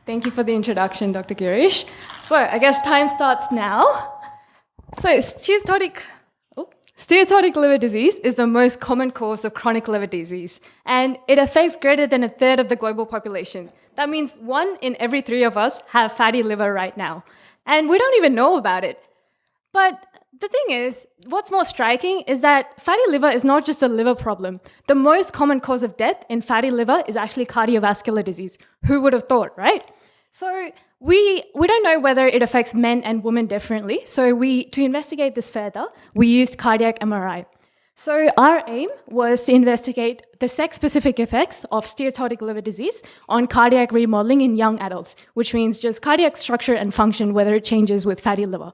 Thank you for the introduction, Dr. Girish. So I guess time starts now. So steatotic liver disease is the most common cause of chronic liver disease, and it affects greater than a third of the global population. That means 1 in every 3 of us have fatty liver right now, and we don't even know about it. But the thing is, what's more striking is that fatty liver is not just a liver problem. The most common cause of death in fatty liver is actually cardiovascular disease. Who would have thought, right? So we don't know whether it affects men and women differently. So to investigate this further, we used cardiac MRI. So our aim was to investigate the sex-specific effects of steatotic liver disease on cardiac remodeling in young adults, which means just cardiac structure and function, whether it changes with fatty liver.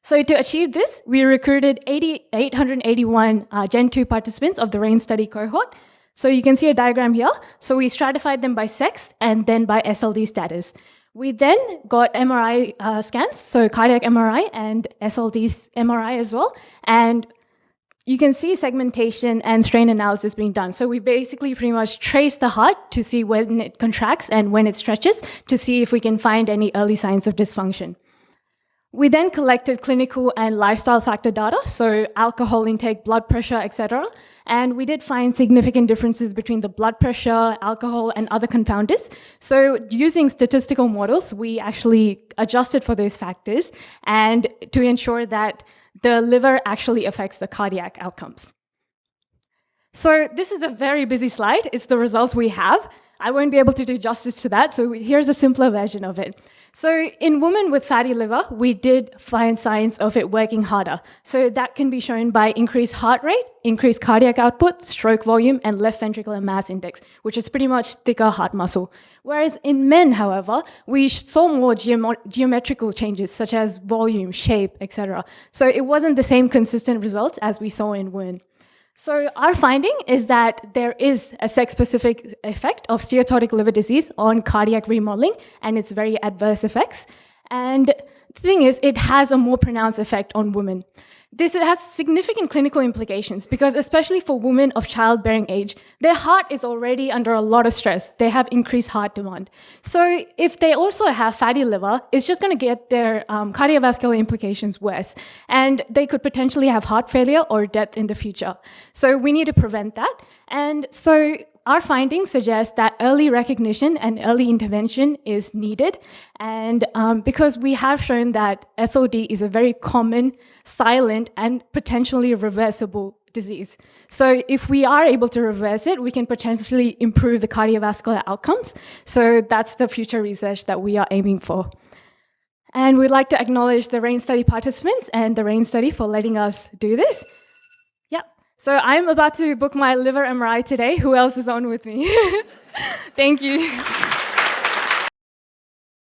So to achieve this, we recruited 881 Gen 2 participants of the RAIN study cohort. So you can see a diagram here. So we stratified them by sex and then by SLD status. We then got MRI scans, so cardiac MRI and SLD MRI as well. And you can see segmentation and strain analysis being done. So we basically pretty much trace the heart to see when it contracts and when it stretches to see if we can find any early signs of dysfunction. We then collected clinical and lifestyle factor data, so alcohol intake, blood pressure, etc. And we did find significant differences between the blood pressure, alcohol, and other confounders. So using statistical models, we actually adjusted for those factors and to ensure that the liver actually affects the cardiac outcomes. So this is a very busy slide. It's the results we have. I won't be able to do justice to that, so here's a simpler version of it. So in women with fatty liver, we did find signs of it working harder. So that can be shown by increased heart rate, increased cardiac output, stroke volume, and left ventricular mass index, which is pretty much thicker heart muscle. Whereas in men, however, we saw more geometrical changes, such as volume, shape, etc. So it wasn't the same consistent results as we saw in women. So our finding is that there is a sex-specific effect of steatotic liver disease on cardiac remodeling and its very adverse effects. And the thing is, it has a more pronounced effect on women. It has significant clinical implications because especially for women of childbearing age, their heart is already under a lot of stress. They have increased heart demand. So if they also have fatty liver, it's just going to get their cardiovascular implications worse. And they could potentially have heart failure or death in the future. So we need to prevent that. And so our findings suggest that early recognition and early intervention is needed, and because we have shown that SOD is a very common, silent, and potentially reversible disease. So if we are able to reverse it, we can potentially improve the cardiovascular outcomes. So that's the future research that we are aiming for. And we'd like to acknowledge the RAIN study participants and the RAIN study for letting us do this. So I'm about to book my liver MRI today. Who else is on with me? Thank you.